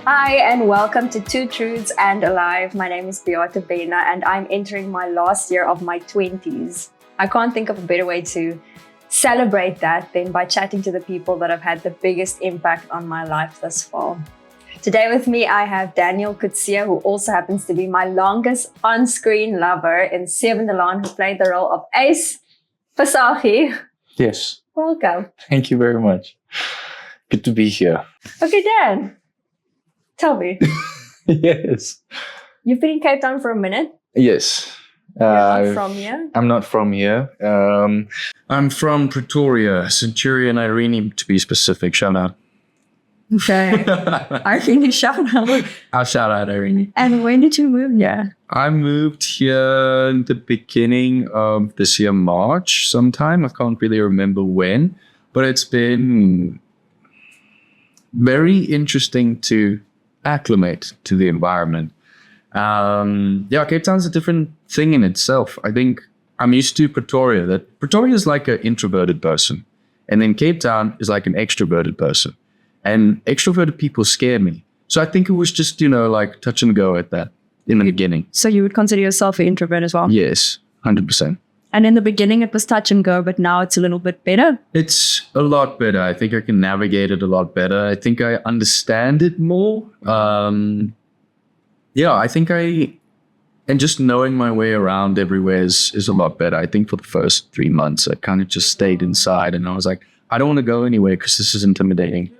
Hi and welcome to Two Truths and Alive. My name is Beáta Bena and I'm entering my last year of my 20s. I can't think of a better way to celebrate that than by chatting to the people that have had the biggest impact on my life thus far. Today with me I have Daniel Coetzee, who also happens to be my longest on-screen lover in Seven Delan, who played the role of Ace Pasagi. Yes. Welcome. Thank you very much. Good to be here. Okay, Dan, tell me. Yes. You've been in Cape Town for a minute. Yes. You're not from here? I'm not from here. I'm from Pretoria, Centurion Irene to be specific. Shout out. Okay. Irene, shout out. I'll shout out Irene. And when did you move here? I moved here in the beginning of this year, March sometime. I can't really remember when, but it's been very interesting to acclimate to the environment. Cape Town's a different thing in itself. I think I'm used to Pretoria. That Pretoria is like an introverted person, and then Cape Town is like an extroverted person. And extroverted people scare me. So I think it was just, like touch and go at that in the beginning. So you would consider yourself an introvert as well? Yes, 100%. And in the beginning it was touch and go, but now it's a little bit better? It's a lot better. I think I can navigate it a lot better. I think I understand it more. And just knowing my way around everywhere is a lot better. I think for the first 3 months, I kind of just stayed inside and I was like, I don't want to go anywhere because this is intimidating.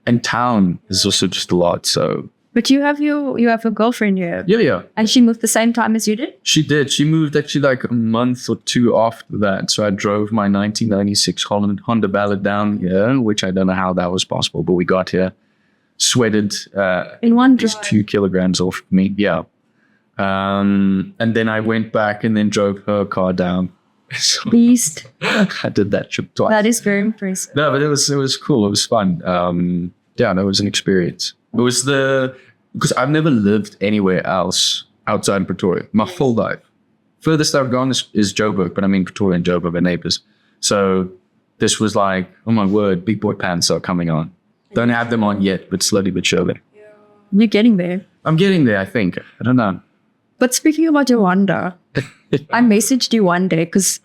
And town is also just a lot, so. But you have a girlfriend here. Yeah. And she moved the same time as you did? She did. She moved actually like a month or two after that. So I drove my 1996 Honda Ballad down here, which I don't know how that was possible, but we got here, sweated. In one just drive. 2 kilograms off me, yeah. And then I went back and then drove her car down. So Beast. I did that trip twice. That is very impressive. No, but it was cool. It was fun. That was an experience. It was because I've never lived anywhere else outside Pretoria my full life. Furthest I've gone is Joburg, but I mean Pretoria and Joburg are neighbors. So this was like, oh my word, big boy pants are coming on. Don't have them on yet, but slowly but surely. You're getting there. I'm getting there, I think. I don't know. But speaking about your Honda, I messaged you one day because,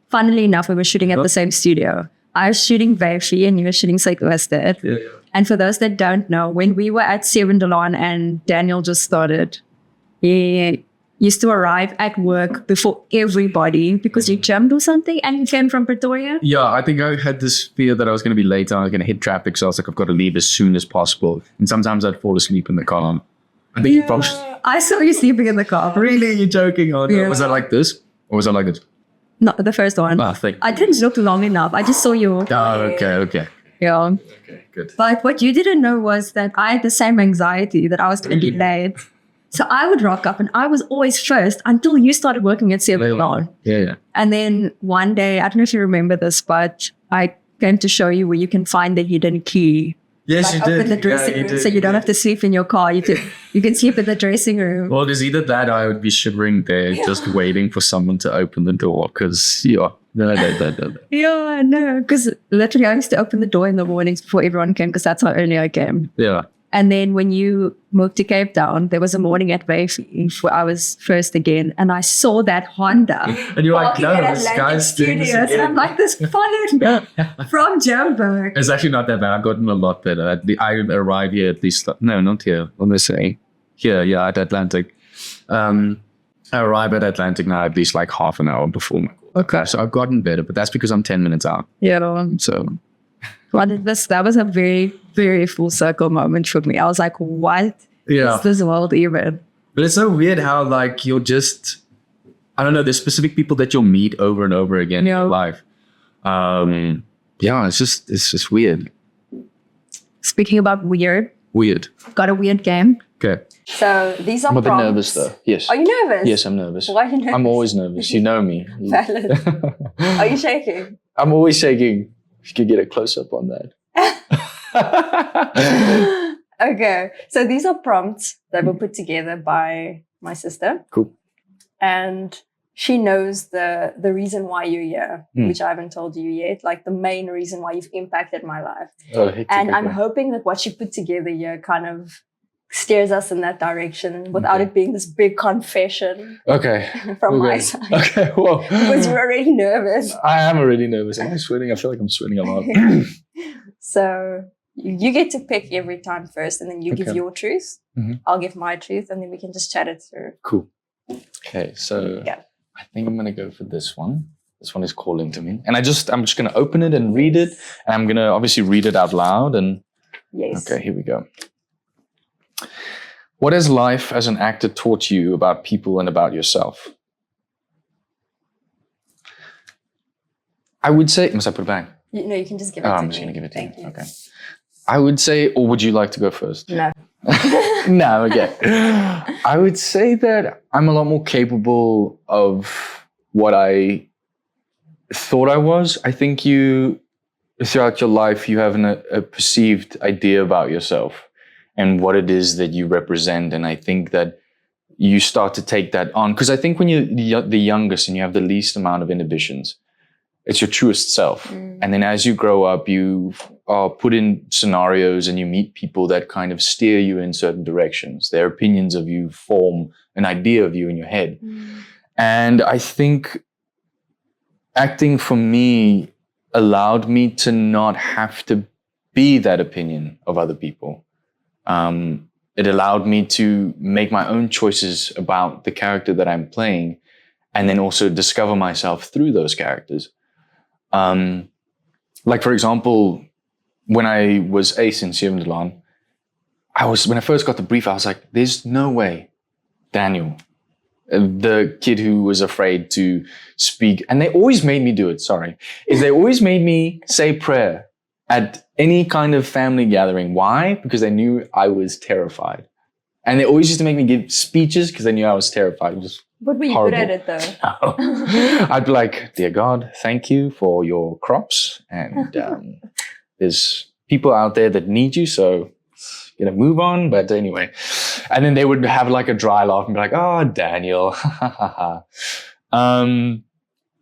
funnily enough, we were shooting at the same studio. I was shooting Beafi and you were shooting Sequester. Yeah. And for those that don't know, when we were at Seven Delan and Daniel just started, he used to arrive at work before everybody because you jumped or something and you came from Pretoria. Yeah, I think I had this fear that I was going to be late and I was going to hit traffic. So I was like, I've got to leave as soon as possible. And sometimes I'd fall asleep in the car. I think you probably... I saw you sleeping in the car. Really? You're joking? Yeah. Was I like this? Or was I like this? No, the first one. I think. I didn't look long enough. I just saw you. Oh, okay. Yeah. Okay, good. But what you didn't know was that I had the same anxiety that I was going to be late. So I would rock up and I was always first until you started working at Seven Delan. Yeah. And then one day, I don't know if you remember this, but I came to show you where you can find the hidden key. Yes, like you did. Open the dressing room, did. so you don't have to sleep in your car. You can sleep in the dressing room. Well, there's either that or I would be shivering there just waiting for someone to open the door because, no. Yeah, no, because literally I used to open the door in the mornings before everyone came because that's how early I came. Yeah. And then when you moved to Cape Town, there was a morning at Beafi where I was first again, and I saw that Honda. And you're like, no, this guy's doing this again. And I'm like, this followed me from Joburg. It's actually not that bad. I've gotten a lot better. I arrived here at least, no, not here. What am I saying? Here, yeah, at Atlantic. I arrive at Atlantic now at least like half an hour before my call. Okay. So I've gotten better, but that's because I'm 10 minutes out. Yeah. So... that was a very, very full circle moment for me. I was like, what is this world even? But it's so weird how like you're just, I don't know, there's specific people that you'll meet over and over again in your life. It's just weird. Speaking about weird. Got a weird game. Okay. So these are I'm a bit prompts. nervous though. Yes. Are you nervous? Yes, I'm nervous. Why are you nervous? I'm always nervous. You know me. Valid. Are you shaking? I'm always shaking. If you could get a close up on that. Okay. So these are prompts that were put together by my sister. Cool. And she knows the reason why you're here, which I haven't told you yet, like the main reason why you've impacted my life. Oh, hectic, and okay. I'm hoping that what she put together here kind of steers us in that direction without it being this big confession from my side. Okay, well. Because you're already nervous. I am already nervous. Am I sweating? I feel like I'm sweating a lot. So you get to pick every time first, and then you give your truth. I'll give my truth, and then we can just chat it through. Cool. Okay, so I think I'm going to go for this one. This one is calling to me. And I'm just going to open it and read it. And I'm going to obviously read it out loud. And okay, here we go. What has life as an actor taught you about people and about yourself? I would say, must I put it back? No, you can just give it to me. I'm just going to give it to you. Thank you. Okay. I would say, or would you like to go first? No. No, okay. I would say that I'm a lot more capable of what I thought I was. I think throughout your life, you have a perceived idea about yourself and what it is that you represent. And I think that you start to take that on. Because I think when you're the youngest and you have the least amount of inhibitions, it's your truest self. And then as you grow up, you are put in scenarios and you meet people that kind of steer you in certain directions. Their opinions of you form an idea of you in your head. And I think acting for me allowed me to not have to be that opinion of other people. It allowed me to make my own choices about the character that I'm playing and then also discover myself through those characters. Like, for example, when I was Ace in Sievendelaan, when I first got the brief, I was like, there's no way Daniel, the kid who was afraid to speak, and they always made me do it, they always made me say prayer at any kind of family gathering. Why? Because they knew I was terrified. And they always used to make me give speeches because they knew I was terrified. It was But were you horrible. good at it though? No. I'd be like, dear God, thank you for your crops. And there's people out there that need you, so move on. But anyway. And then they would have like a dry laugh and be like, oh, Daniel.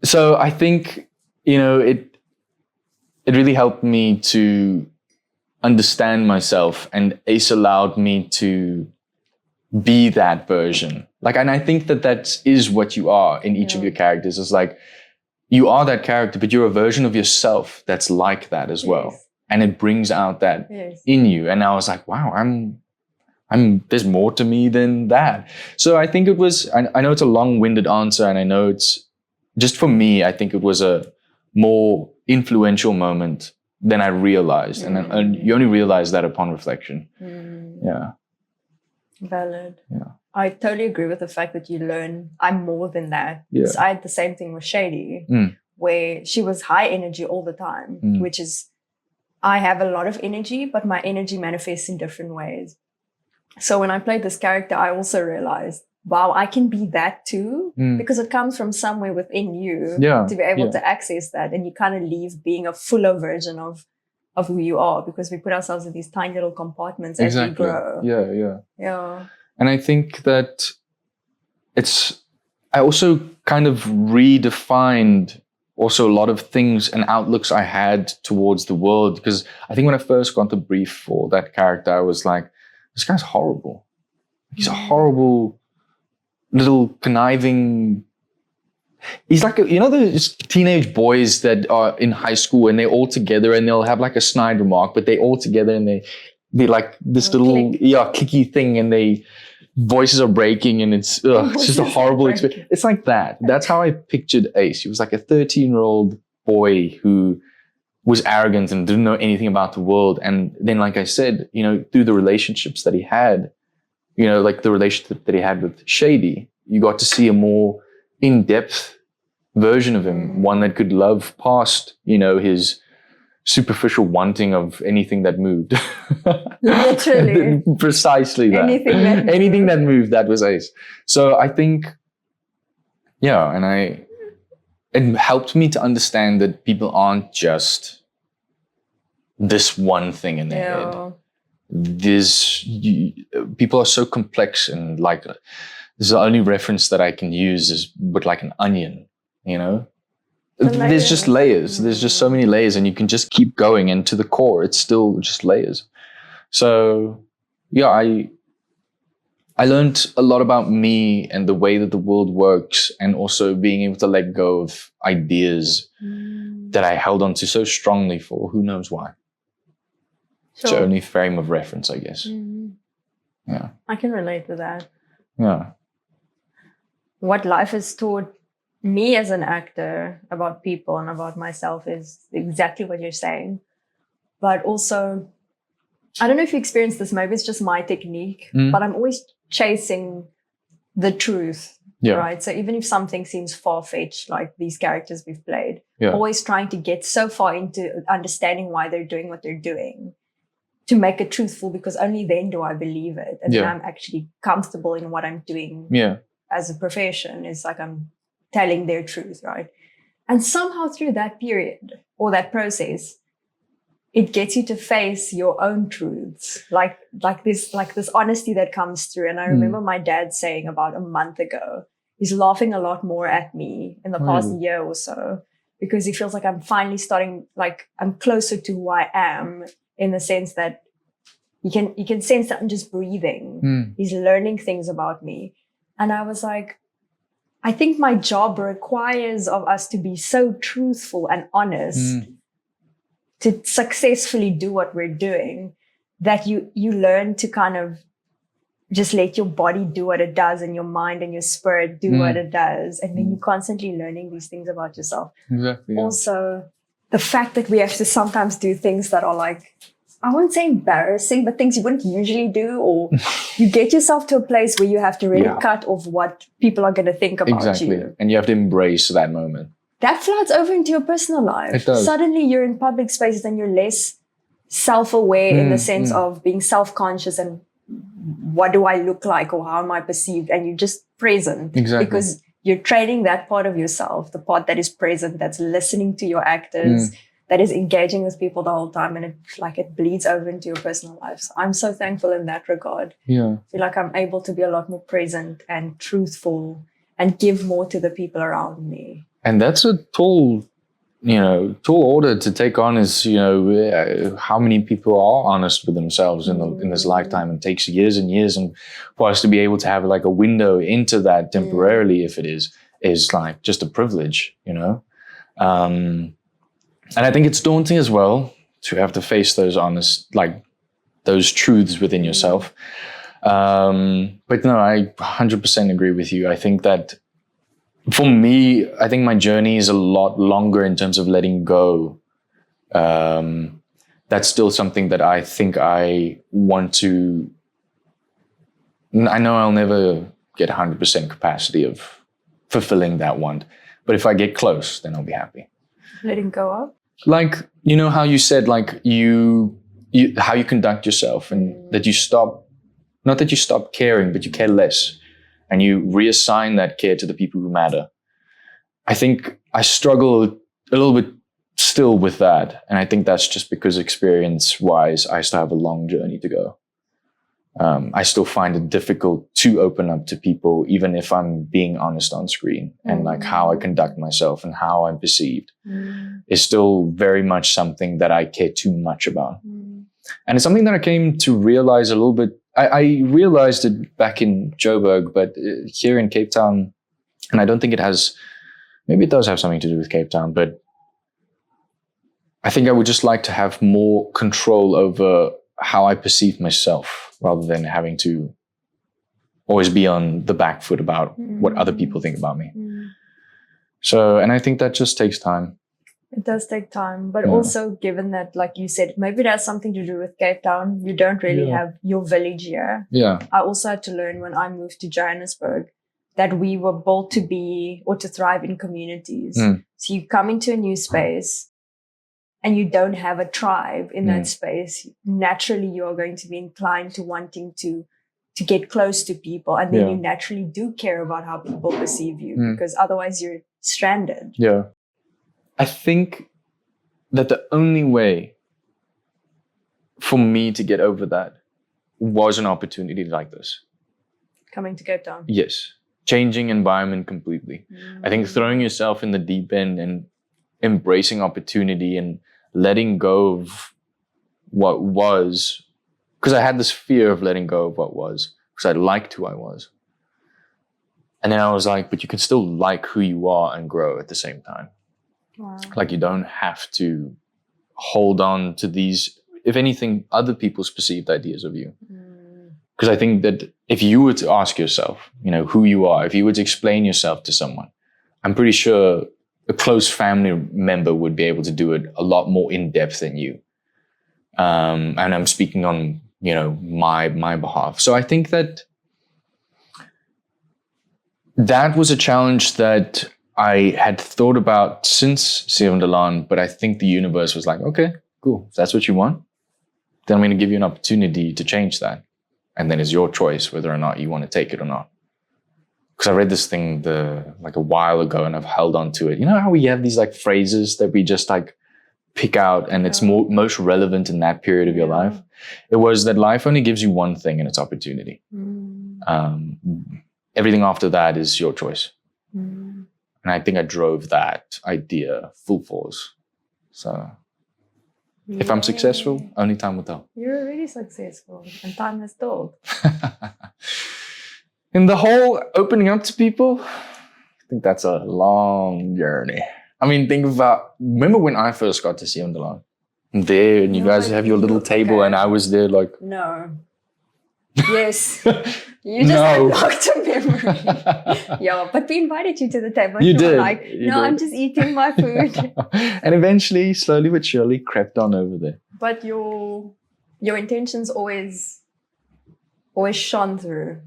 So I think, it really helped me to understand myself, and Ace allowed me to be that version. And I think that is what you are in each of your characters. It's like, you are that character, but you're a version of yourself that's like that as well. And it brings out that in you. And I was like, wow, there's more to me than that. So I think it was, I know it's a long-winded answer, and I know it's, just for me, I think it was a more influential moment than I realized. And you only realize that upon reflection. Yeah. Valid. Yeah. I totally agree with the fact that you learn I'm more than that. Yeah. I had the same thing with Shady, where she was high energy all the time, which is, I have a lot of energy, but my energy manifests in different ways. So when I played this character, I also realized, wow, I can be that too, because it comes from somewhere within you to be able to access that. And you kind of leave being a fuller version of who you are, because we put ourselves in these tiny little compartments as we grow. Yeah. And I think that I also kind of redefined also a lot of things and outlooks I had towards the world, because I think when I first got the brief for that character, I was like, this guy's horrible. He's a horrible little conniving. He's like, those teenage boys that are in high school and they're all together and they'll have like a snide remark, but they're all together and they're like this little clicky thing, and they voices are breaking, and it's just a horrible experience. It's like that. That's how I pictured Ace. He was like a 13-year-old boy who was arrogant and didn't know anything about the world. And then, like I said, through the relationships that he had, like the relationship that he had with Shady, you got to see a more in-depth version of him, one that could love past, his superficial wanting of anything that moved. Literally. Precisely that. Anything that moved, that was Ace. So I think, and it helped me to understand that people aren't just this one thing in their head. People are so complex, and like, this is the only reference that I can use is with like an onion, There's just layers. There's just so many layers, and you can just keep going, and to the core, it's still just layers. So, I I learned a lot about me and the way that the world works, and also being able to let go of ideas that I held on to so strongly for who knows why. It's the only frame of reference, I guess. Yeah. I can relate to that. Yeah. What life has taught me as an actor about people and about myself is exactly what you're saying. But also, I don't know if you experienced this, maybe it's just my technique, but I'm always chasing the truth, right? So even if something seems far-fetched, like these characters we've played, always trying to get so far into understanding why they're doing what they're doing to make it truthful, because only then do I believe it. And then I'm actually comfortable in what I'm doing as a profession. It's like I'm telling their truth, right? And somehow through that period or that process, it gets you to face your own truths, like this honesty that comes through. And I remember my dad saying about a month ago, he's laughing a lot more at me in the past year or so, because he feels like I'm finally starting, like I'm closer to who I am, in the sense that you can sense that I'm just breathing. He's learning things about me. And I was like, I think my job requires of us to be so truthful and honest to successfully do what we're doing, that you learn to kind of just let your body do what it does and your mind and your spirit do what it does. And then you're constantly learning these things about yourself. Exactly. Yeah. Also, the fact that we have to sometimes do things that are like, I wouldn't say embarrassing, but things you wouldn't usually do, or you get yourself to a place where you have to really cut off what people are going to think about you. And you have to embrace that moment. That floods over into your personal life. It does. Suddenly you're in public spaces and you're less self-aware in the sense of being self-conscious and what do I look like or how am I perceived? And you're just present. Exactly. Because you're training that part of yourself, the part that is present, that's listening to your actors, that is engaging with people the whole time, and it bleeds over into your personal life. So I'm so thankful in that regard. Yeah. I feel like I'm able to be a lot more present and truthful and give more to the people around me. And that's a tall order to take on, is, how many people are honest with themselves in this lifetime. It takes years and years, and for us to be able to have like a window into that temporarily, if it is like just a privilege, and I think it's daunting as well to have to face those those truths within yourself. But no, I 100% agree with you. I think that for me, I think my journey is a lot longer in terms of letting go. That's still something that I think I want to. I know I'll never get 100% capacity of fulfilling that want, but if I get close, then I'll be happy. Letting go of? Like, how you said, like you how you conduct yourself, and that you stop, not that you stop caring, but you care less. And you reassign that care to the people who matter. I think I struggle a little bit still with that. And I think that's just because experience-wise, I still have a long journey to go. I still find it difficult to open up to people, even if I'm being honest on screen. And like how I conduct myself and how I'm perceived is still very much something that I care too much about. And it's something that I came to realize a little bit. I realized it back in Joburg, but here in Cape Town, and I don't think it has, maybe it does have something to do with Cape Town, but I think I would just like to have more control over how I perceive myself, rather than having to always be on the back foot about what other people think about me. So, and I think that just takes time. It does take time, but also given that, like you said, maybe it has something to do with Cape Town. You don't really have your village here. Yeah. I also had to learn when I moved to Johannesburg that we were built to be or to thrive in communities. So you come into a new space and you don't have a tribe in that space. Naturally, you are going to be inclined to wanting to get close to people. And then you naturally do care about how people perceive you, because otherwise you're stranded. Yeah. I think that the only way for me to get over that was an opportunity like this. Coming to Cape Town. Yes. Changing environment completely. I think throwing yourself in the deep end and embracing opportunity and letting go of what was, because I had this fear of letting go of what was because I liked who I was. And then I was like, but you can still like who you are and grow at the same time. Wow. Like, you don't have to hold on to these, if anything, other people's perceived ideas of you. Because I think that if you were to ask yourself, you know, who you are, if you were to explain yourself to someone, I'm pretty sure a close family member would be able to do it a lot more in depth than you. And I'm speaking on, you know, my behalf. So I think that was a challenge that I had thought about since Sevendelaan, but I think the universe was like, okay, cool. If that's what you want, then I'm going to give you an opportunity to change that. And then it's your choice whether or not you want to take it or not. Because I read this thing like a while ago and I've held on to it. You know how we have these like phrases that we just like pick out and it's most relevant in that period of your life? It was that life only gives you one thing, and it's opportunity. Everything after that is your choice. And I think I drove that idea full force. So if I'm successful, only time will tell. You're really successful, and time has told. In the whole opening up to people, I think that's a long journey. I mean, remember when I first got to Sevendelaan? There, and you guys have your little table, and I was there like... No. Yes. You just unlocked a memory. Yeah, but we invited you to the table. You did. Were like, no, I'm just eating my food. And eventually, slowly but surely, crept on over there. But your intentions always shone through.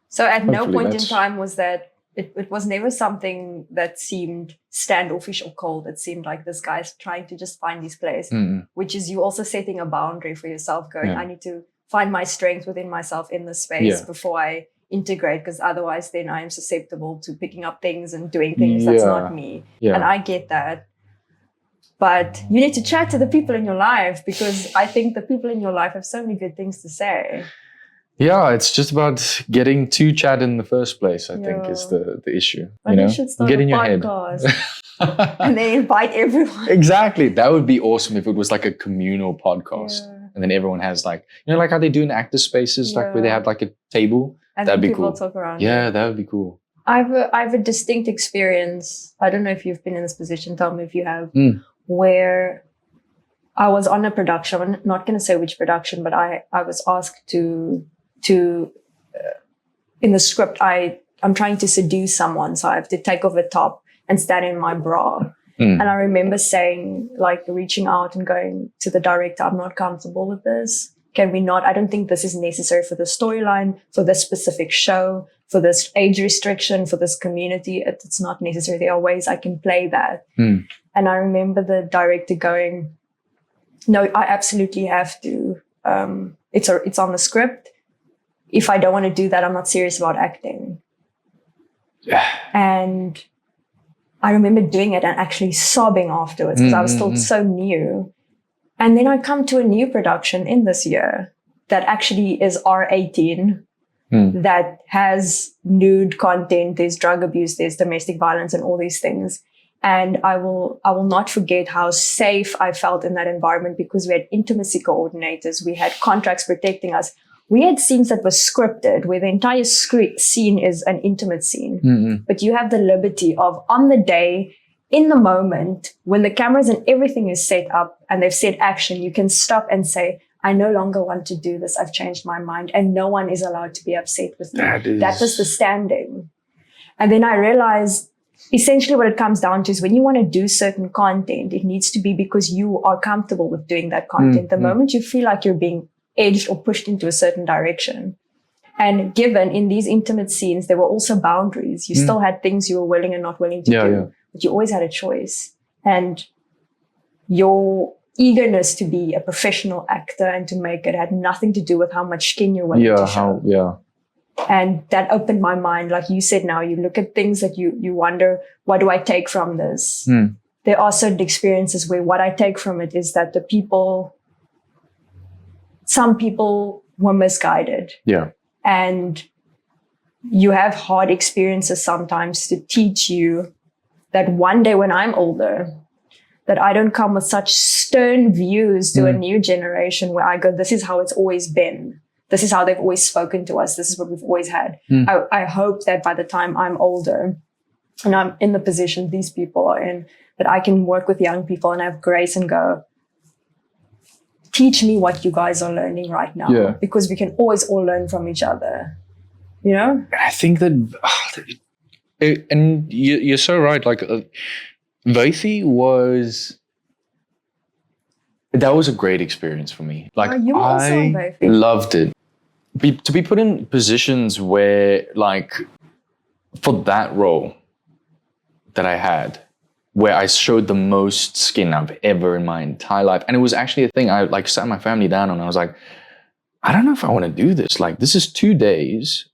So at no point in time was that, it was never something that seemed standoffish or cold. It seemed like this guy's trying to just find his place, which is you also setting a boundary for yourself, going, I need to find my strength within myself in this space before I integrate, because otherwise then I am susceptible to picking up things and doing things that's not me. And I get that. But you need to chat to the people in your life, because I think the people in your life have so many good things to say. Yeah, it's just about getting to chat in the first place, I think, is the issue. But you should start a podcast and then invite everyone. Exactly. That would be awesome if it was like a communal podcast. And then everyone has like, you know, like how they do in actor spaces, like where they have like a table. And that'd be people cool. Talk around. Yeah, that would be cool. I have a distinct experience. I don't know if you've been in this position. Tell me if you have. Where I was on a production. I'm not going to say which production, but I was asked to in the script, I'm trying to seduce someone, so I have to take off the top and stand in my bra. And I remember saying, like, reaching out and going to the director, I'm not comfortable with this. Can we not? I don't think this is necessary for the storyline, for this specific show, for this age restriction, for this community. It's not necessary. There are ways I can play that. And I remember the director going, no, I absolutely have to. It's on the script. If I don't want to do that, I'm not serious about acting. And I remember doing it and actually sobbing afterwards, because I was still so new. And then I come to a new production in this year that actually is R18, that has nude content, there's drug abuse, there's domestic violence and all these things. And I will not forget how safe I felt in that environment, because we had intimacy coordinators, we had contracts protecting us. We had scenes that were scripted, where the entire scene is an intimate scene. But you have the liberty of, on the day, in the moment, when the cameras and everything is set up and they've said action, you can stop and say, I no longer want to do this. I've changed my mind. And no one is allowed to be upset with me. That was the standing. And then I realized, essentially what it comes down to is, when you want to do certain content, it needs to be because you are comfortable with doing that content. The moment you feel like you're being edged or pushed into a certain direction. And given in these intimate scenes, there were also boundaries. You still had things you were willing and not willing to do, but you always had a choice. And your eagerness to be a professional actor and to make it had nothing to do with how much skin you're willing to show. And that opened my mind. Like you said, now you look at things that you wonder, what do I take from this? There are certain experiences where what I take from it is that some people were misguided. And you have hard experiences sometimes to teach you that one day when I'm older, that I don't come with such stern views to a new generation where I go, this is how it's always been. this is how they've always spoken to us. This is what we've always had. I hope that by the time I'm older and I'm in the position these people are in, that I can work with young people and have grace and go, teach me what you guys are learning right now. Yeah. Because we can always all learn from each other. You know? I think that, and you're so right. Like, Beáta that was a great experience for me. Like, you also on I Beáta. loved it. To be put in positions where, like, for that role that I had, where I showed the most skin I've ever in my entire life. And it was actually a thing I like sat my family down on. I was like, I don't know if I want to do this. Like, this is 2 days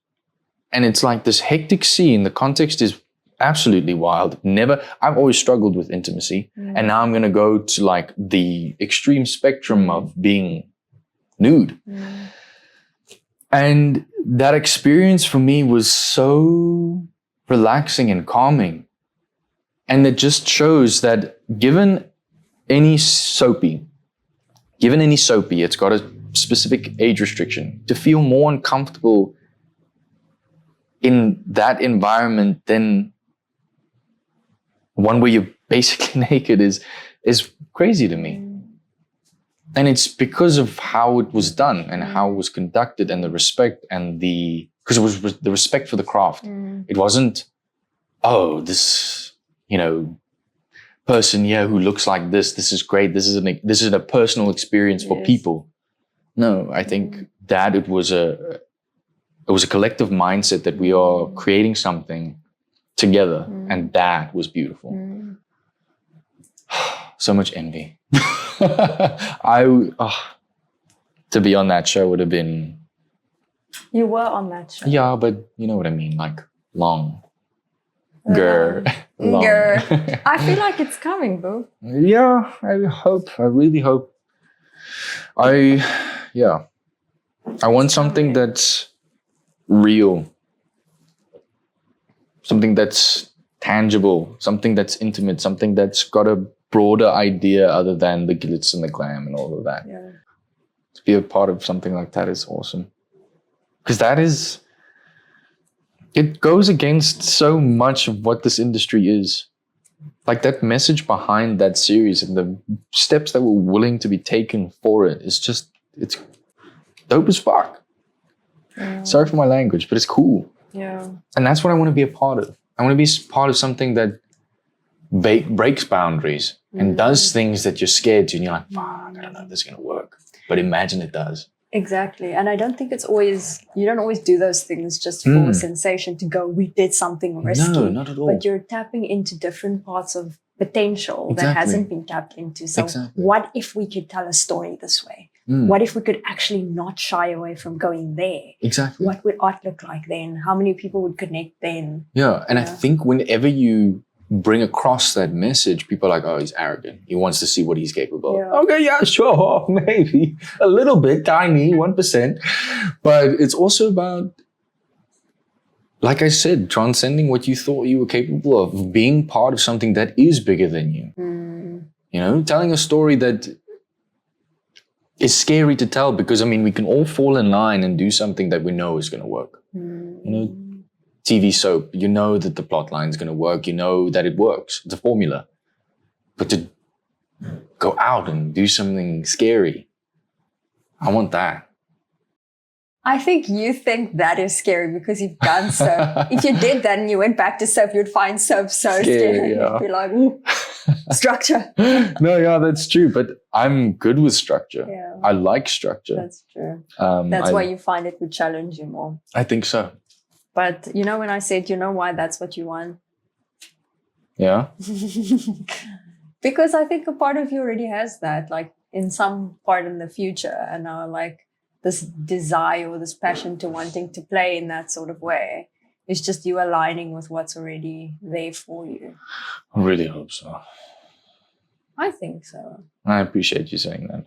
and it's like this hectic scene. The context is absolutely wild. I've always struggled with intimacy. And now I'm going to go to like the extreme spectrum of being nude. And that experience for me was so relaxing and calming. And it just shows that given any soapy, it's got a specific age restriction. To feel more uncomfortable in that environment than one where you're basically naked is crazy to me. And it's because of how it was done and how it was conducted and the respect and because it was the respect for the craft. It wasn't, oh, this, person here who looks like this. This is great. This is a personal experience for people. No, I think that it was a collective mindset that we are creating something together, and that was beautiful. So much envy. To be on that show would have been. You were on that show. Yeah, but you know what I mean, like long. Long. I feel like it's coming, boo. Yeah, I hope. I really hope. I want something that's real. Something that's tangible. Something that's intimate. Something that's got a broader idea other than the glitz and the glam and all of that. Yeah. To be a part of something like that is awesome. Because it goes against so much of what this industry is. Like that message behind that series and the steps that were willing to be taken for it is just, it's dope as fuck. Yeah. Sorry for my language, but it's cool. Yeah. And that's what I want to be a part of. I want to be part of something that breaks boundaries and does things that you're scared to. And you're like, fuck, I don't know if this is going to work. But imagine it does. Exactly. And I don't think you don't always do those things just for a sensation to go, we did something risky. No, not at all. But you're tapping into different parts of potential that hasn't been tapped into. So what if we could tell a story this way? What if we could actually not shy away from going there? Exactly. What would art look like then? How many people would connect then? Yeah. And I think whenever you bring across that message, people are like, oh, he's arrogant. He wants to see what he's capable of. Okay, yeah, sure, maybe. A little bit, tiny, 1%. But it's also about, like I said, transcending what you thought you were capable of, being part of something that is bigger than you. Telling a story that is scary to tell because, we can all fall in line and do something that we know is going to work. TV soap, you know that the plot line is going to work. You know that it works. It's a formula. But to go out and do something scary, I want that. I think you think that is scary because you've done soap. If you did that and you went back to soap, you'd find soap so scary. Yeah. You'd be like, ooh, structure. No, yeah, that's true. But I'm good with structure. Yeah. I like structure. That's true. That's why you find it would challenge you more. I think so. But when I said, why that's what you want? Yeah. Because I think a part of you already has that, like in some part in the future. And now like this desire or this passion to wanting to play in that sort of way. It's just you aligning with what's already there for you. I really hope so. I think so. I appreciate you saying that.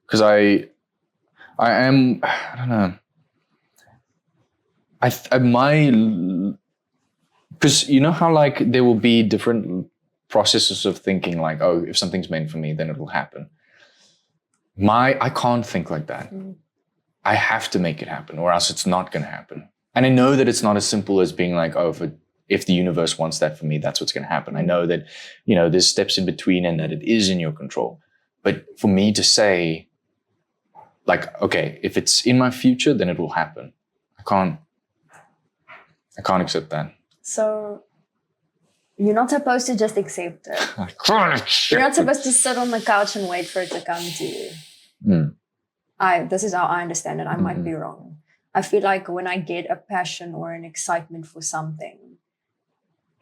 Because I don't know. Because you know how like there will be different processes of thinking like, oh, if something's meant for me, then it will happen. I can't think like that. I have to make it happen or else it's not going to happen. And I know that it's not as simple as being like, oh, if the universe wants that for me, that's what's going to happen. I know that, there's steps in between and that it is in your control. But for me to say, like, okay, if it's in my future, then it will happen. I can't accept that. So you're not supposed to just accept it. You're not supposed to sit on the couch and wait for it to come to you. This is how I understand it. I might be wrong. I feel like when I get a passion or an excitement for something,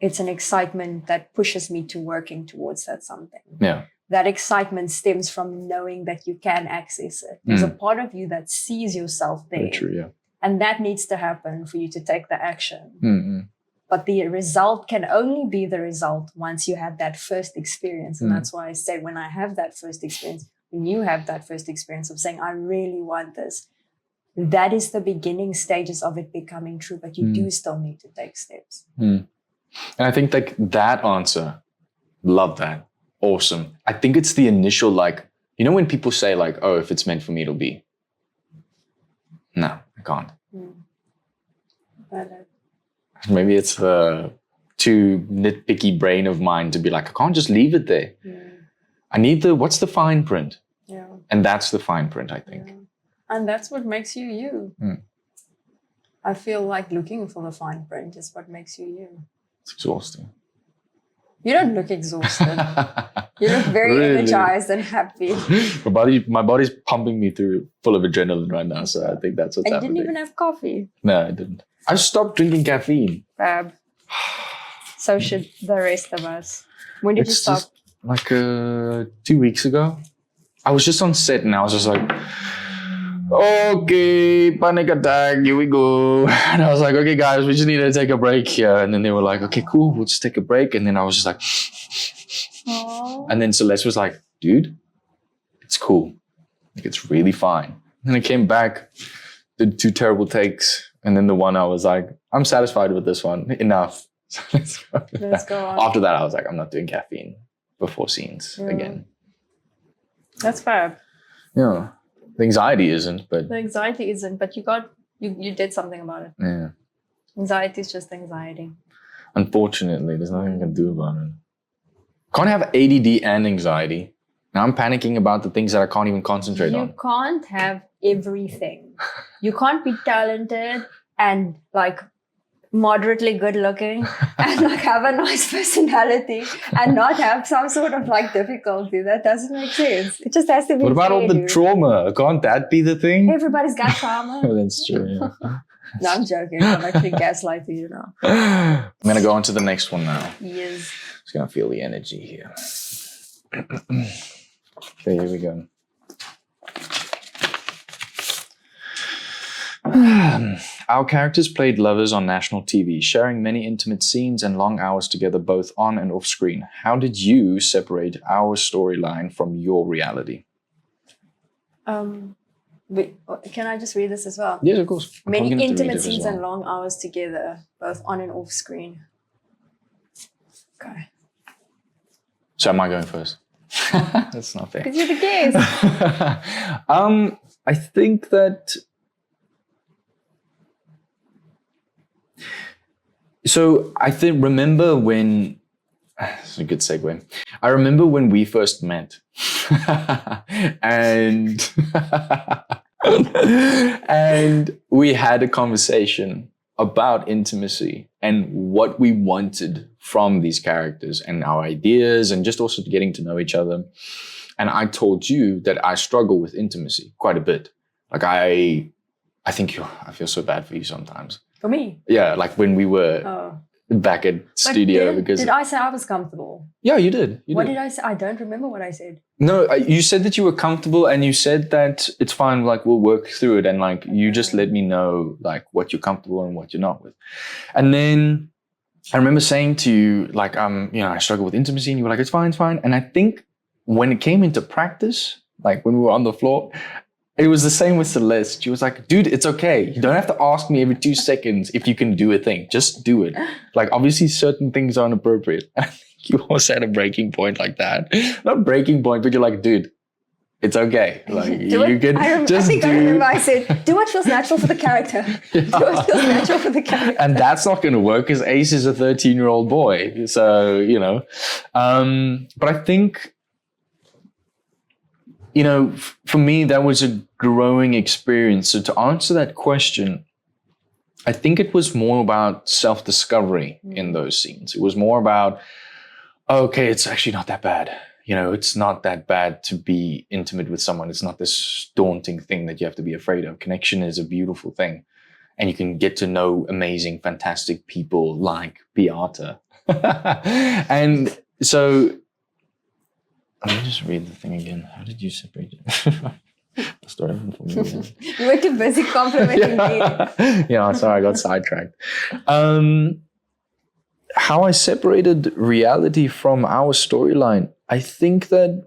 it's an excitement that pushes me to working towards that something. Yeah. That excitement stems from knowing that you can access it. There's a part of you that sees yourself there. Very true, yeah. And that needs to happen for you to take the action. But the result can only be the result once you have that first experience. And that's why I say when I have that first experience, when you have that first experience of saying, I really want this, that is the beginning stages of it becoming true. But you do still need to take steps. And I think like that answer, love that. Awesome. I think it's the initial, like, when people say like, oh, if it's meant for me, it'll be. No, I can't. Maybe it's the too nitpicky brain of mine to be like, I can't just leave it there. I need what's the fine print? Yeah. And that's the fine print, I think. And that's what makes you you. I feel like looking for the fine print is what makes you you. It's exhausting. You don't look exhausted. You look very energized and happy. My body's pumping me through full of adrenaline right now. So I think that's what's happening. And you didn't even have coffee. No, I didn't. I stopped drinking caffeine. Fab. So should the rest of us. When did you stop? Just like 2 weeks ago. I was just on set and I was just like, okay, panic attack, here we go. And I was like, okay, guys, we just need to take a break here. And then they were like, okay, cool, we'll just take a break. And then I was just like, Aww. And then Celeste was like, dude, it's cool. Like, it's really fine. And I came back, did 2 terrible takes. And then the one I was like, I'm satisfied with this one. Enough. So let's go on. After that, I was like, I'm not doing caffeine before scenes again. That's fab. Yeah. The anxiety isn't, but... The anxiety isn't, but you did something about it. Yeah. Anxiety is just anxiety. Unfortunately, there's nothing I can do about it. Can't have ADD and anxiety. Now I'm panicking about the things that I can't even concentrate on. You can't have everything. You can't be talented and like moderately good looking and like have a nice personality and not have some sort of like difficulty. That doesn't make sense. It just has to be. What about all the trauma? Can't that be the thing? Everybody's got trauma. That's true. Yeah. No, I'm joking. I'm actually gaslighting you now. I'm gonna go on to the next one now. Yes. Just gonna feel the energy here. Okay, here we go. Our characters played lovers on national TV, sharing many intimate scenes and long hours together, both on and off screen. How did you separate our storyline from your reality? Can I just read this as well? Yes, of course. Many intimate scenes and long hours together, both on and off screen. Okay. So am I going first? That's not fair. Because you're the guest. I think that... So remember when... It's a good segue. I remember when we first met. and and we had a conversation about intimacy and what we wanted from these characters and our ideas and just also getting to know each other. And I told you that I struggle with intimacy quite a bit. Like I think I feel so bad for you sometimes. For me? Yeah, like when we were back at studio. Did I say I was comfortable? Yeah, you did. What did I say? I don't remember what I said. No, you said that you were comfortable and you said that it's fine, like we'll work through it and like you just let me know like what you're comfortable and what you're not with. And then I remember saying to you like, I struggle with intimacy and you were like, it's fine. And I think when it came into practice, like when we were on the floor, it was the same with Celeste. She was like, dude, it's okay. You don't have to ask me every 2 seconds if you can do a thing. Just do it. Like, obviously, certain things aren't appropriate. I think you also had a breaking point like that. Not breaking point, but you're like, dude, It's okay. Like you can I just think do. I remember I said, do what feels natural for the character. Do what feels natural for the character. And that's not going to work because Ace is a 13-year-old boy. So, but I think, for me, that was a growing experience. So to answer that question, I think it was more about self-discovery in those scenes. It was more about, okay, it's actually not that bad. It's not that bad to be intimate with someone. It's not this daunting thing that you have to be afraid of. Connection is a beautiful thing. And you can get to know amazing, fantastic people like Beáta. And so, let me just read the thing again. How did you separate it? Start over for me again. You were too busy complimenting me. Yeah, sorry, I got sidetracked. How I separated reality from our storyline. I think that's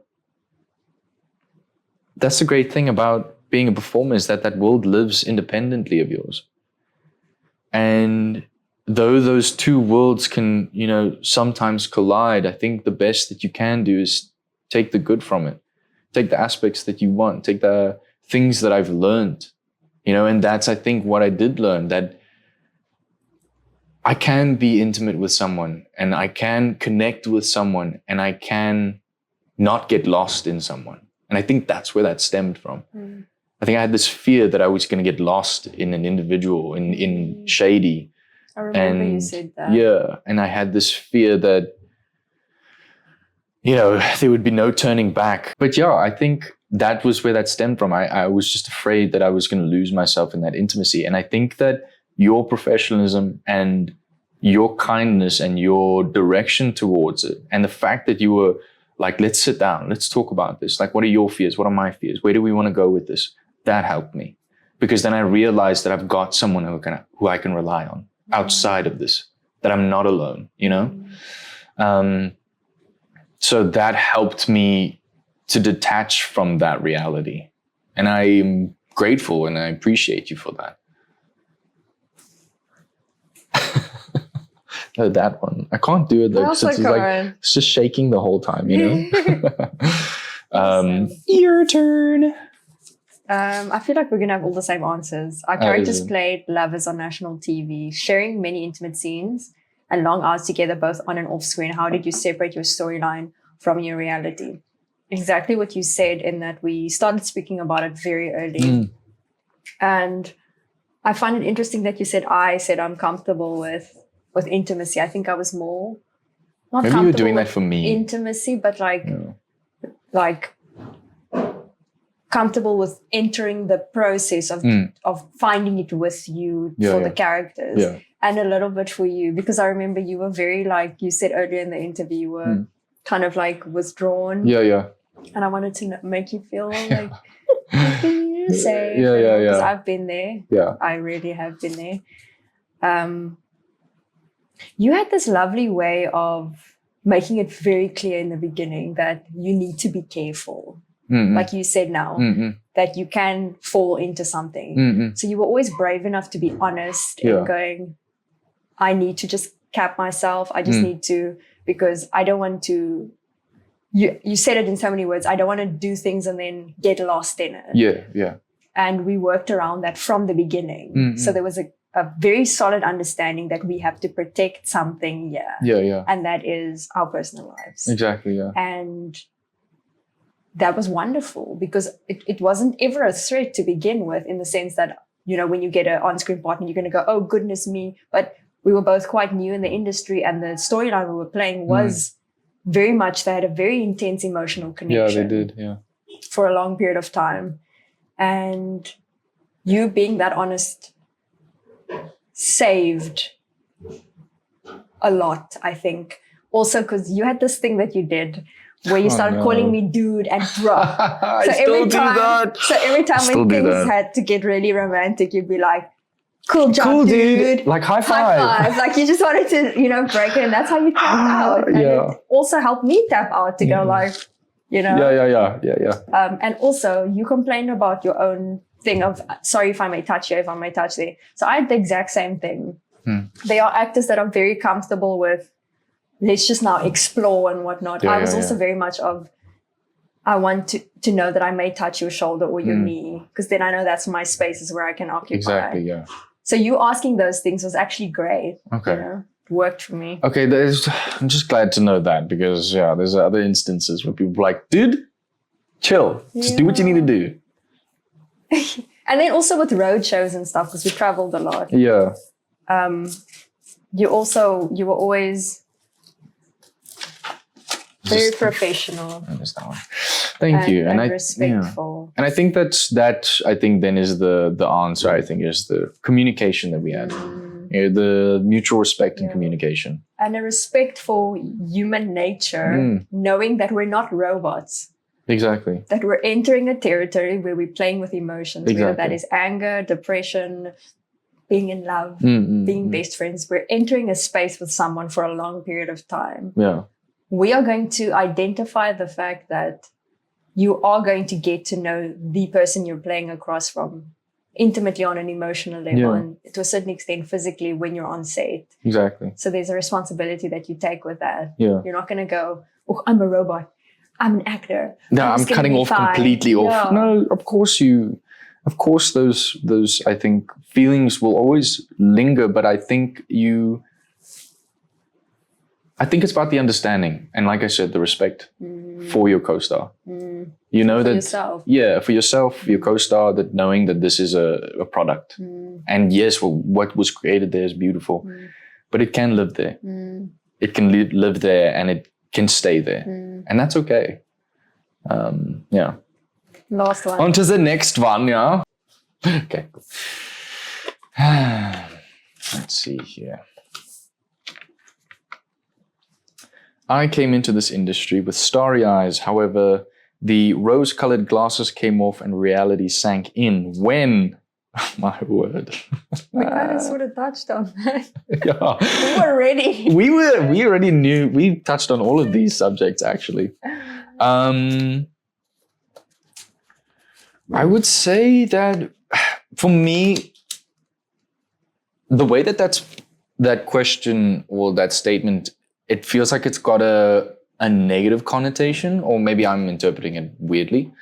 the great thing about being a performer is that world lives independently of yours. And though those two worlds can, sometimes collide, I think the best that you can do is take the good from it. Take the aspects that you want. Take the things that I've learned, and that's, I think, what I did learn, that I can be intimate with someone and I can connect with someone and I can not get lost in someone. And I think that's where that stemmed from. I think I had this fear that I was going to get lost in an individual, in Shady. I remember you said that. Yeah. And I had this fear that, there would be no turning back. But yeah, I think that was where that stemmed from. I was just afraid that I was going to lose myself in that intimacy. And I think that your professionalism and your kindness and your direction towards it, and the fact that you were like, let's sit down, let's talk about this. Like, what are your fears? What are my fears? Where do we want to go with this? That helped me, because then I realized that I've got someone who I can rely on outside of this, that I'm not alone, So that helped me to detach from that reality. And I am grateful and I appreciate you for that. No, that one. I can't do it though. It's just shaking the whole time, Your turn. I feel like we're going to have all the same answers. Our characters played lovers on national TV, sharing many intimate scenes and long hours together, both on and off screen. How did you separate your storyline from your reality? Exactly what you said, in that we started speaking about it very early. And I find it interesting that you said I'm comfortable with intimacy. I think I was more not maybe comfortable you were doing with that for me. Intimacy, but like comfortable with entering the process of finding it with you for the characters. Yeah. And a little bit for you, because I remember you were very, like you said earlier in the interview, you were kind of like withdrawn. Yeah. And I wanted to make you feel like safe. Yeah. Because I've been there. Yeah. I really have been there. You had this lovely way of making it very clear in the beginning that you need to be careful. Like you said now, that you can fall into something. So you were always brave enough to be honest and going, I need to just cap myself. I just need to, because I don't want to, you said it in so many words, I don't want to do things and then get lost in it. Yeah. And we worked around that from the beginning. So there was a very solid understanding that we have to protect something here. Yeah. And that is our personal lives. Exactly, yeah. And that was wonderful, because it wasn't ever a threat to begin with, in the sense that, when you get an on-screen partner, you're going to go, oh, goodness me. But we were both quite new in the industry, and the storyline we were playing was very much, they had a very intense emotional connection. Yeah, they did, yeah. For a long period of time. And you being that honest saved a lot, I think. Also, because you had this thing that you did where you started calling me dude and bro. So every time when things had to get really romantic, you'd be like, cool job, dude. Like high five. Like you just wanted to, break it. And that's how you tap out. And it also helped me tap out to go like, Yeah. And also you complained about your own thing of, sorry if I may touch here, if I may touch there. So I had the exact same thing. They are actors that are very comfortable with, let's just now explore and whatnot. I was also very much of, I want to know that I may touch your shoulder or your knee, because then I know that's my spaces where I can occupy. Exactly, yeah. So you asking those things was actually great. Okay. It worked for me. Okay, I'm just glad to know that, because there's other instances where people are like, dude, chill. Just do what you need to do. And then also with road shows and stuff, because we traveled a lot. Yeah. You were always very professional. I missed that one. Thank you. And respectful. And I think I think then is the answer, I think, is the communication that we had. The mutual respect and communication. And a respect for human nature, knowing that we're not robots. Exactly. That we're entering a territory where we're playing with emotions, whether that is anger, depression, being in love, being best friends. We're entering a space with someone for a long period of time. Yeah. We are going to identify the fact that you are going to get to know the person you're playing across from intimately on an emotional level and to a certain extent physically when you're on set. Exactly. So there's a responsibility that you take with that. Yeah. You're not going to go, oh, I'm a robot. I'm an actor. No, I'm cutting off completely off. No, of course those I think feelings will always linger, but I think it's about the understanding. And like I said, the respect for your co-star. You know, that yourself. Yeah, for yourself, for your co-star, that knowing that this is a product. And yes, what was created there is beautiful, but it can live there. It can live there and it can stay there. And that's okay. Yeah. Last one. On to the next one, yeah. Okay. Let's see here. I came into this industry with starry eyes. However, the rose-colored glasses came off and reality sank in when, my word. We kind of sort of touched on that. Yeah. We were ready. We already knew. We touched on all of these subjects, actually. I would say that for me, the way that question or that statement, it feels like it's got a negative connotation, or maybe I'm interpreting it weirdly.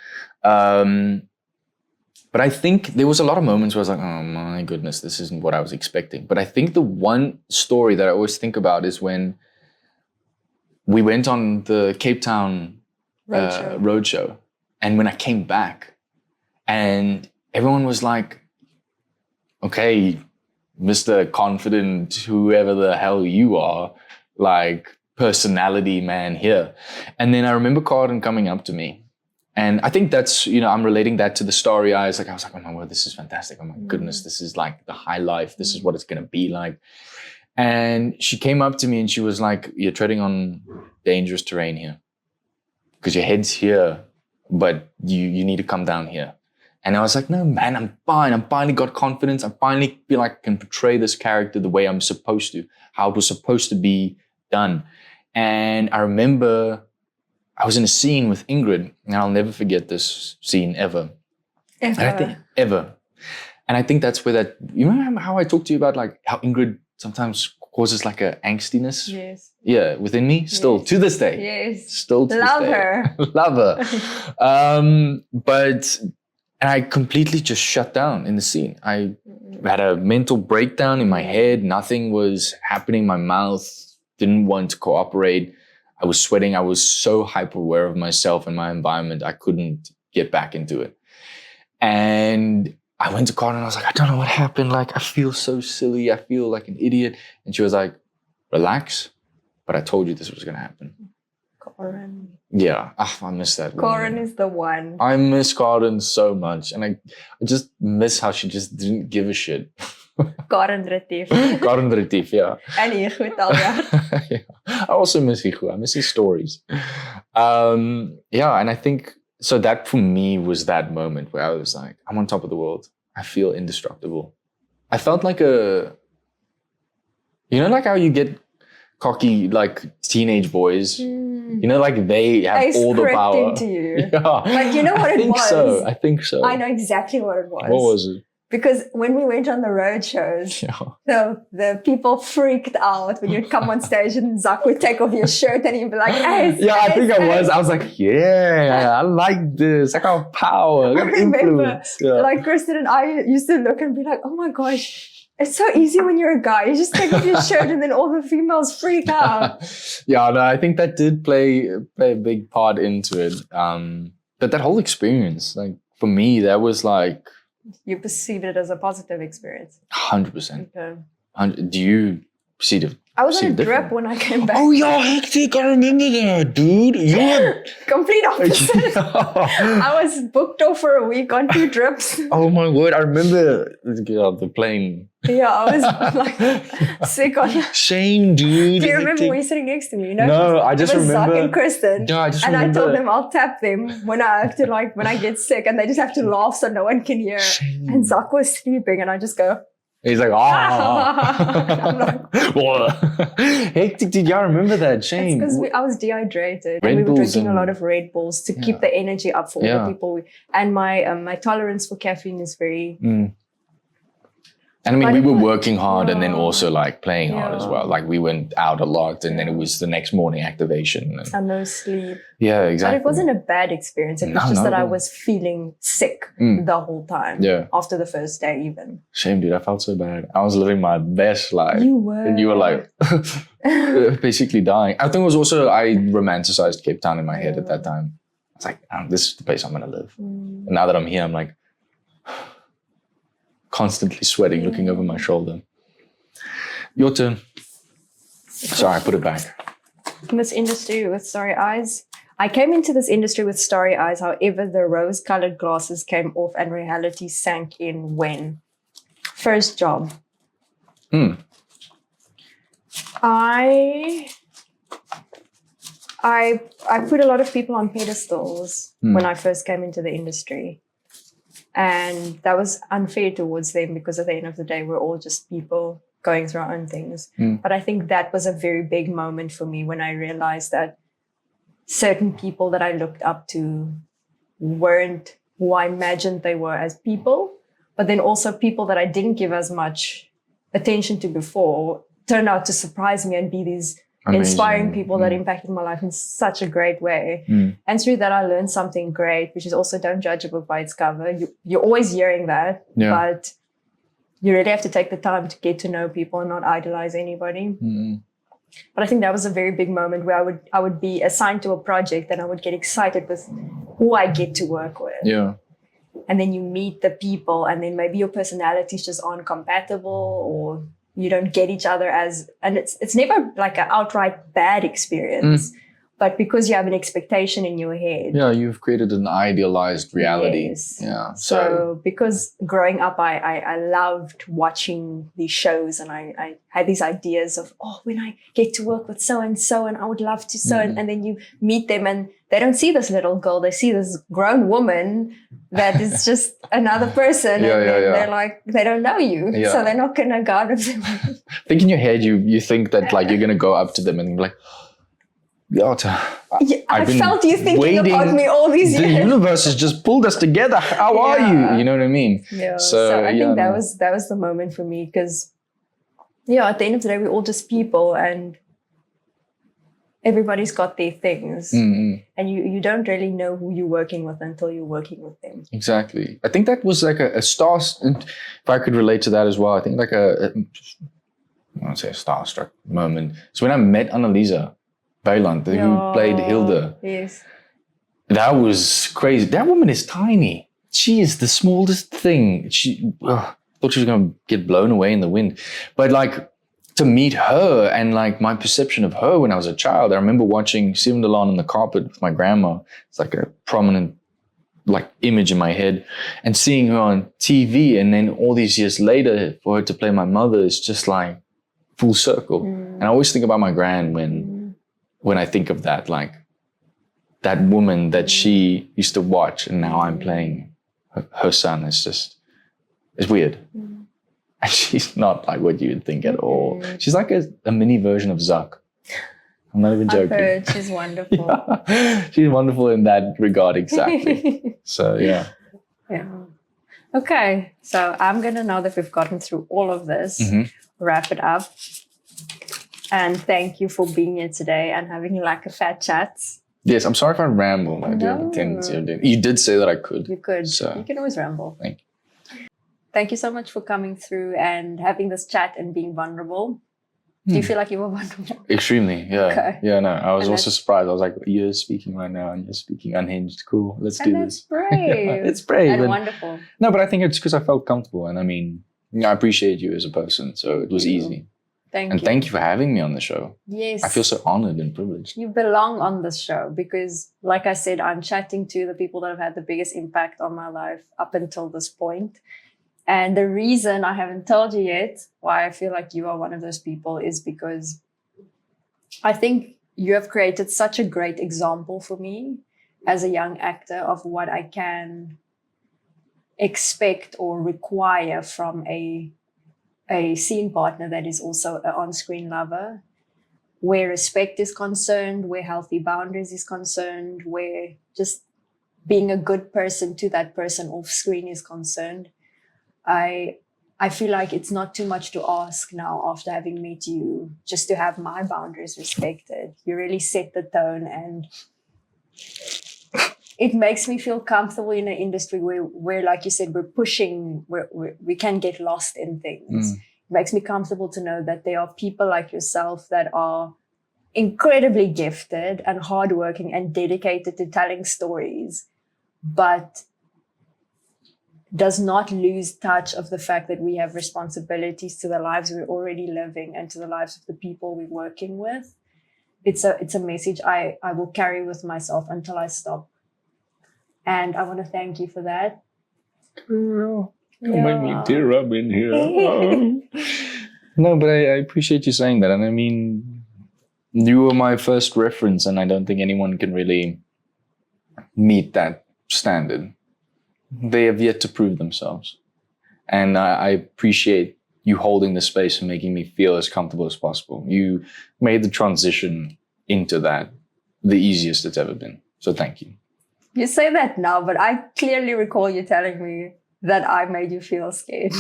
But I think there was a lot of moments where I was like, oh my goodness, this isn't what I was expecting. But I think the one story that I always think about is when we went on the Cape Town roadshow. And when I came back and everyone was like, okay, Mr. Confident, whoever the hell you are, like personality man here. And then I remember Carden coming up to me. And I think that's, I'm relating that to the starry eyes. Like I was like, oh my word, this is fantastic. Oh my goodness, this is like the high life. This is what it's going to be like. And she came up to me and she was like, you're treading on dangerous terrain here because your head's here, but you need to come down here. And I was like, no, man, I'm fine. I finally got confidence. I finally feel like I can portray this character the way I'm supposed to, how it was supposed to be done. And I remember I was in a scene with Ingrid, and I'll never forget this scene ever. Ever. And I think that's where you remember how I talked to you about like how Ingrid sometimes causes like a angstiness? Yes. Yeah, within me, still to this day. Yes. Still to Love this day. her. Love her. And I completely just shut down in the scene. I had a mental breakdown in my head. Nothing was happening. My mouth didn't want to cooperate. I was sweating. I was so hyper aware of myself and my environment. I couldn't get back into it. And I went to Carden and I was like, I don't know what happened. Like, I feel so silly. I feel like an idiot. And she was like, relax. But I told you this was going to happen. Carden. Yeah, I miss that. Carden is the one. I miss Carden so much. And I just miss how she just didn't give a shit. Carden Retief. Carden Retief, yeah. And Higo Talja. Yeah. I also miss Higo. I miss his stories. Yeah, and I think, so that for me was that moment where I was like, I'm on top of the world. I feel indestructible. I felt like like how you get cocky, like teenage boys. Like they have all the power. Into you. Yeah. Like, you know what it was? I think so. I know exactly what it was. What was it? Because when we went on the road shows, the people freaked out when you'd come on stage and Zak would take off your shirt and he'd be like, hey, I think I was like, yeah, I like this. I got power. I got influence. Like Kristen and I used to look and be like, oh my gosh, it's so easy when you're a guy. You just take off your shirt and then all the females freak out. I think that did play a big part into it. But that whole experience, like for me, that was like... You perceived it as a positive experience? 100%. Okay. Do you see the... I was on a drip when I came back. Oh, yeah, hectic. I remember that, dude. You were... Complete opposite. I was booked off for a week on 2 drips. Oh, my word. I remember the plane. Yeah, I was like sick on... Shame, dude. Do you remember when you were sitting next to me? No, I just remember... Zak and Kristen. No, I just remember. And I told them I'll tap them when I have to, like, when I get sick, and they just have to laugh so no one can hear. Shame. And Zak was sleeping, and I just go... He's like, I'm like, hectic, dude. I remember that. Shame. It's because I was dehydrated and we were drinking a lot of Red Bulls to keep the energy up for all the people. And my tolerance for caffeine is very... And I mean, we were working hard and then also like playing hard as well. Like we went out a lot and then it was the next morning activation. And no sleep. Yeah, exactly. But it wasn't a bad experience. It was just that I was feeling sick the whole time. Yeah. After the first day even. Shame, dude. I felt so bad. I was living my best life. You were. And you were like basically dying. I think it was also, I romanticized Cape Town in my head at that time. I was like, this is the place I'm going to live. And now that I'm here, I'm like, constantly sweating, looking over my shoulder. Your turn. Sorry, I put it back. In this industry with starry eyes. I came into this industry with starry eyes. However, the rose-colored glasses came off and reality sank in when? First job. I put a lot of people on pedestals when I first came into the industry. And that was unfair towards them because at the end of the day, we're all just people going through our own things. But I think that was a very big moment for me when I realized that certain people that I looked up to weren't who I imagined they were as people, but then also people that I didn't give as much attention to before turned out to surprise me and be these inspiring people that impacted my life in such a great way. And through that, I learned something great, which is also don't judge a book by its cover. You're always hearing that, but you really have to take the time to get to know people and not idolize anybody. But I think that was a very big moment where I would be assigned to a project and I would get excited with who I get to work with. Yeah. And then you meet the people and then maybe your personalities just aren't compatible or you don't get each other and it's never like an outright bad experience, but because you have an expectation in your head. Yeah, you've created an idealized reality. Yes. Yeah. So because growing up, I loved watching these shows and I had these ideas of, when I get to work with so-and-so and I would love to and then you meet them and they don't see this little girl, they see this grown woman that is just another person they're like, they don't know you. Yeah. So they're not going to go out of them. I think in your head, you think that like you're going to go up to them and be like, Beáta, I felt you thinking about me all these years. The universe has just pulled us together. How are you? You know what I mean? Yeah. So I think that was the moment for me because, at the end of the day, we're all just people and everybody's got their things. And you don't really know who you're working with until you're working with them. Exactly. I think that was like a star, if I could relate to that as well, I think like I won't say a starstruck moment. So when I met Annalisa Weiland, who played Hilda. Yes. That was crazy. That woman is tiny. She is the smallest thing. She thought she was going to get blown away in the wind. But like to meet her and like my perception of her when I was a child, I remember watching Steven Delon on the carpet with my grandma. It's like a prominent like image in my head and seeing her on TV. And then all these years later for her to play my mother is just like full circle. And I always think about my gran when I think of that, like that woman that she used to watch and now I'm playing her son. It's weird. And she's not like what you would think at all. She's like a mini version of Zak. I'm not even joking. I've heard she's wonderful. Yeah. She's wonderful in that regard, exactly. So, yeah. Yeah. Okay, so I'm gonna, now that we've gotten through all of this, wrap it up. And thank you for being here today and having like a fat chat. Yes, I'm sorry if I ramble. I do have a tendency of doing. You did say that I could. You could. So. You can always ramble. Thank you. Thank you so much for coming through and having this chat and being vulnerable. Do you feel like you were vulnerable? Extremely, yeah. Okay. Yeah, no. I was also surprised. I was like, you're speaking right now and you're speaking unhinged. Cool, let's do this. That's brave. It's brave. And wonderful. No, but I think it's because I felt comfortable. And I mean, I appreciate you as a person. So it was easy. Thank and you. thank you for having me on the show. Yes. I feel so honored and privileged. You belong on this show because, like I said, I'm chatting to the people that have had the biggest impact on my life up until this point. And the reason I haven't told you yet why I feel like you are one of those people is because I think you have created such a great example for me as a young actor of what I can expect or require from a scene partner that is also an on-screen lover, where respect is concerned, where healthy boundaries is concerned, where just being a good person to that person off screen is concerned. I feel like it's not too much to ask now after having met you, just to have my boundaries respected. You really set the tone, and it makes me feel comfortable in an industry where like you said, we're pushing, we can get lost in things. It makes me comfortable to know that there are people like yourself that are incredibly gifted and hardworking and dedicated to telling stories, but does not lose touch of the fact that we have responsibilities to the lives we're already living and to the lives of the people we're working with. It's a message I will carry with myself until I stop. And I want to thank you for that. Girl, don't make me tear up in here. No, but I appreciate you saying that. And I mean, you were my first reference, and I don't think anyone can really meet that standard. They have yet to prove themselves. And I appreciate you holding the space and making me feel as comfortable as possible. You made the transition into that the easiest it's ever been. So thank you. You say that now, but I clearly recall you telling me that I made you feel scared.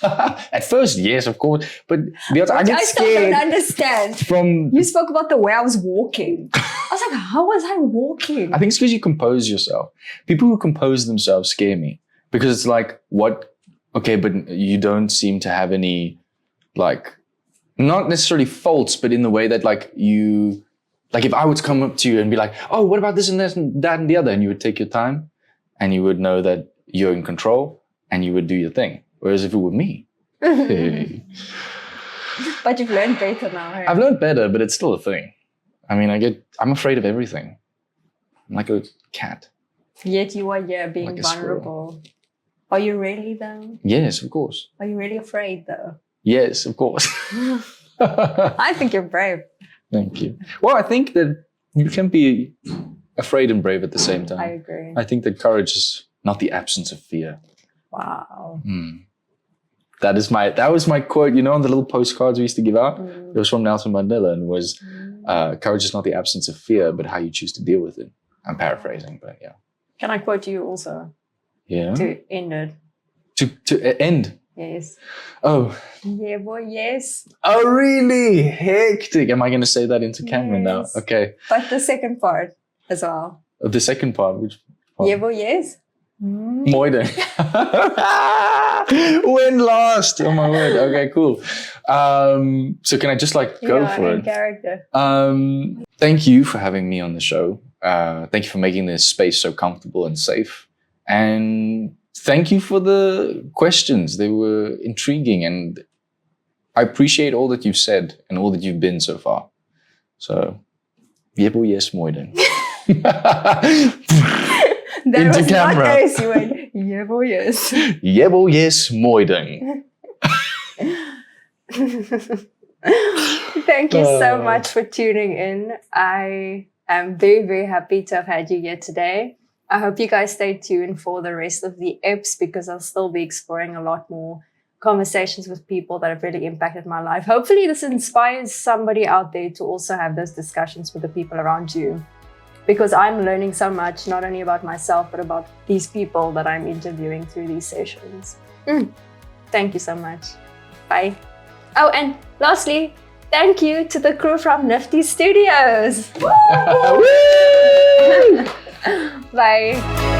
At first, yes, of course. But I get I still scared. don't understand. You spoke about the way I was walking. I was like, how was I walking? I think it's because you compose yourself. People who compose themselves scare me. Because it's like, what? Okay, but you don't seem to have any, like, not necessarily faults, but in the way that, like, you... Like, if I would come up to you and be like, oh, what about this and this and that and the other? And you would take your time and you would know that you're in control and you would do your thing. Whereas if it were me, hey. But you've learned better now. Hey? I've learned better, but it's still a thing. I mean, I'm afraid of everything. I'm like a cat. Yet you are here being like vulnerable. Are you really though? Yes, of course. Are you really afraid though? Yes, of course. I think you're brave. Thank you. Well, I think that you can be afraid and brave at the same time. I agree. I think that courage is not the absence of fear. Wow. That was my quote, you know, on the little postcards we used to give out. It was from Nelson Mandela and was, courage is not the absence of fear, but how you choose to deal with it. I'm paraphrasing, but yeah. Can I quote you also? Yeah. To end it. To end? Yes. Oh. Yeah, boy, yes. Oh, really? Hectic. Am I going to say that into camera now? Okay. But the second part as well. The second part, which part? Yeah, boy, yes. Moide. Win last. Oh my word. Okay, cool. So can I just go for it? Character. Thank you for having me on the show. Thank you for making this space so comfortable and safe. And thank you for the questions. They were intriguing, and I appreciate all that you've said and all that you've been so far. So, yebo yes moiden. That into was camera. Not us. You went, yebo yes. Yebo yes moiden. Thank you so much for tuning in. I am very, very happy to have had you here today. I hope you guys stay tuned for the rest of the eps because I'll still be exploring a lot more conversations with people that have really impacted my life. Hopefully this inspires somebody out there to also have those discussions with the people around you. because I'm learning so much, not only about myself, but about these people that I'm interviewing through these sessions. Thank you so much. Bye. Oh, and lastly, thank you to the crew from Nifty Studios. Bye.